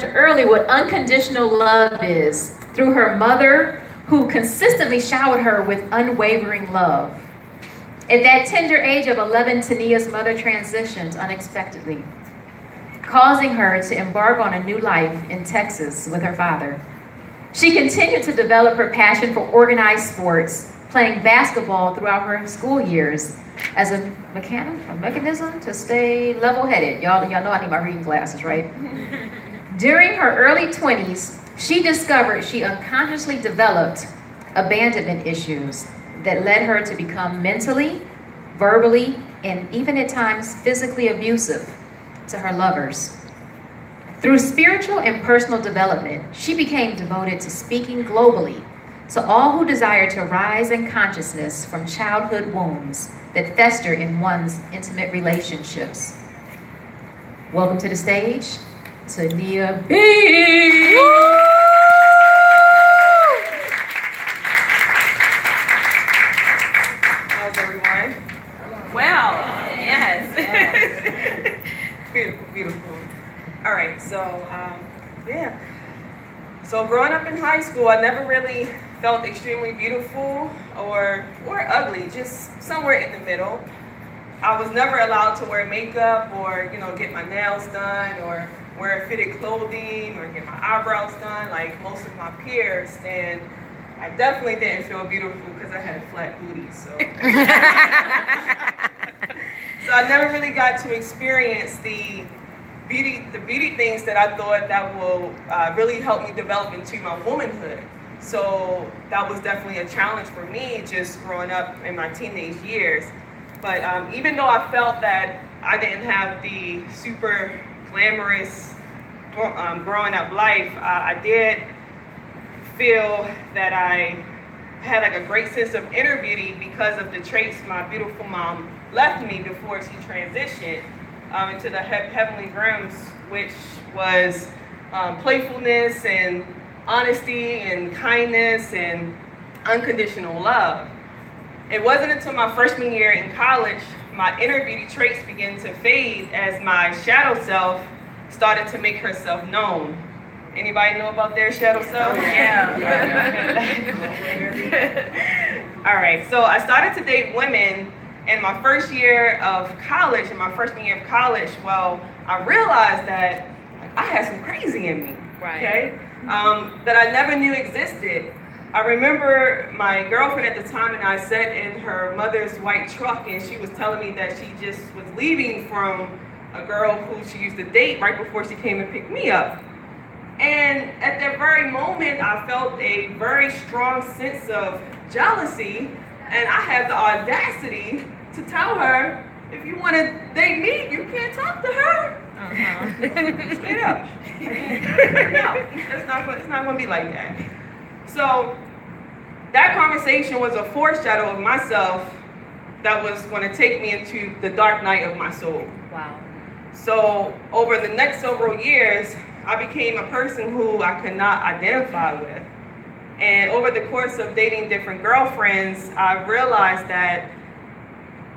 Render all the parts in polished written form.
early what unconditional love is through her mother, who consistently showered her with unwavering love. At that tender age of 11, Tania's mother transitioned unexpectedly, causing her to embark on a new life in Texas with her father. She continued to develop her passion for organized sports, playing basketball throughout her school years as a mechanism to stay level-headed. Y'all know I need my reading glasses, right? During her early 20s, she discovered she unconsciously developed abandonment issues that led her to become mentally, verbally, and even at times physically abusive to her lovers. Through spiritual and personal development, she became devoted to speaking globally to all who desire to rise in consciousness from childhood wounds that fester in one's intimate relationships. Welcome to the stage, Tania B. How's everyone? Well, yes. Beautiful, beautiful. All right, so yeah. So growing up in high school, I never really felt extremely beautiful or ugly, just somewhere in the middle. I was never allowed to wear makeup or, get my nails done or wear fitted clothing or get my eyebrows done like most of my peers. And I definitely didn't feel beautiful because I had flat booties. So. So I never really got to experience the beauty things that I thought that will really help me develop into my womanhood. So that was definitely a challenge for me just growing up in my teenage years. But even though I felt that I didn't have the super glamorous growing up life, I did feel that I had like a great sense of inner beauty because of the traits my beautiful mom left me before she transitioned into the heavenly realms, which was playfulness and honesty and kindness and unconditional love. It wasn't until my freshman year in college my inner beauty traits began to fade as my shadow self started to make herself known. Anybody know about their shadow self? Yeah. All right, so I started to date women in my first year of college, in my freshman year of college. Well, I realized that I had some crazy in me, okay? That I never knew existed. I remember my girlfriend at the time and I sat in her mother's white truck and she was telling me that she just was leaving from a girl who she used to date right before she came and picked me up. And at that very moment, I felt a very strong sense of jealousy, and I had the audacity to tell her, if you want to date me, you can't talk to her. Straight up. No, it's not going to be like that. So that conversation was a foreshadow of myself that was going to take me into the dark night of my soul. Wow. So over the next several years, I became a person who I could not identify with. And over the course of dating different girlfriends, I realized that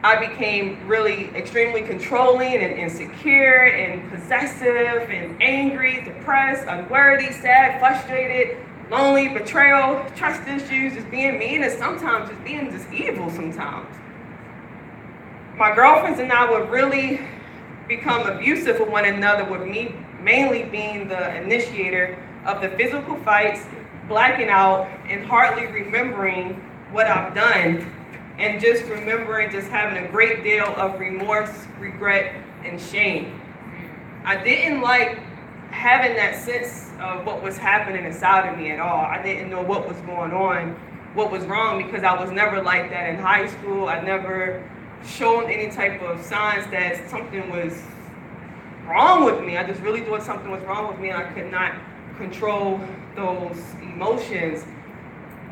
I became really extremely controlling and insecure and possessive and angry, depressed, unworthy, sad, frustrated, lonely, betrayal, trust issues, just being mean, and sometimes just being just evil sometimes. My girlfriends and I would really become abusive with one another, with me mainly being the initiator of the physical fights, blacking out, and hardly remembering what I've done, and just remembering just having a great deal of remorse, regret, and shame. I didn't like having that sense of what was happening inside of me at all. I didn't know what was going on, what was wrong, because I was never like that in high school. I never shown any type of signs that something was wrong with me. I just really thought something was wrong with me and I could not control those emotions.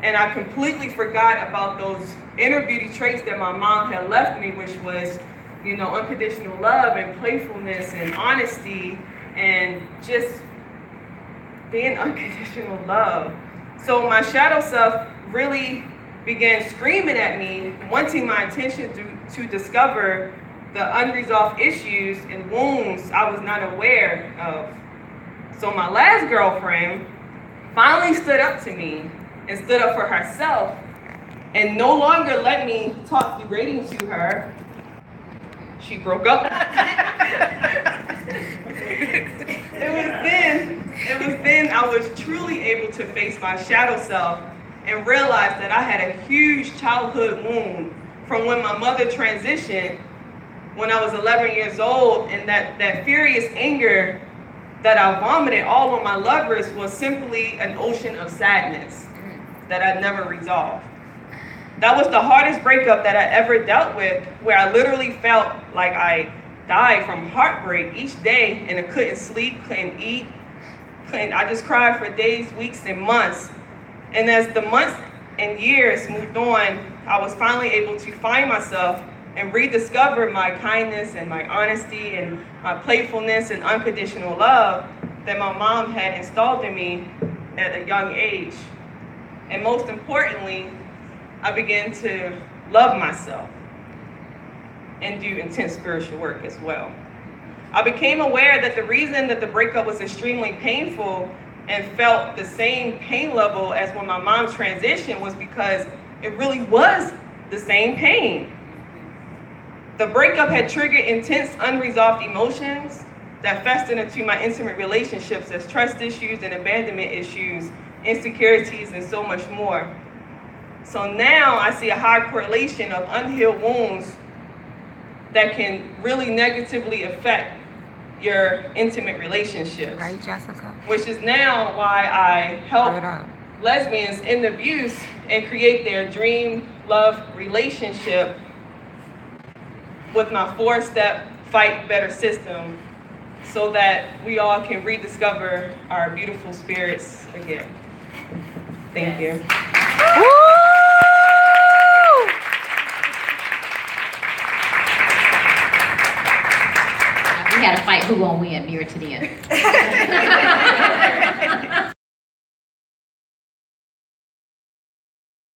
And I completely forgot about those inner beauty traits that my mom had left me, which was, unconditional love and playfulness and honesty and just being unconditional love. So my shadow self really began screaming at me, wanting my attention to discover the unresolved issues and wounds I was not aware of. So my last girlfriend finally stood up to me and stood up for herself and no longer let me talk degrading to her. She broke up. It was then I was truly able to face my shadow self and realize that I had a huge childhood wound from when my mother transitioned when I was 11 years old, and that furious anger that I vomited all on my lovers was simply an ocean of sadness that I never resolved. That was the hardest breakup that I ever dealt with, where I literally felt like I died from heartbreak each day, and I couldn't sleep, couldn't eat, I just cried for days, weeks, and months. And as the months and years moved on, I was finally able to find myself and rediscover my kindness and my honesty and my playfulness and unconditional love that my mom had installed in me at a young age. And most importantly, I began to love myself and do intense spiritual work as well. I became aware that the reason that the breakup was extremely painful and felt the same pain level as when my mom transitioned was because it really was the same pain. The breakup had triggered intense unresolved emotions that festered into my intimate relationships as trust issues and abandonment issues, insecurities, and so much more. So now I see a high correlation of unhealed wounds that can really negatively affect your intimate relationships. Right, Jessica? Which is now why I help lesbians end abuse and create their dream love relationship with my 4-step Fight Better system, so that we all can rediscover our beautiful spirits again. Thank you. Woo! We had a fight who gonna win near to the end.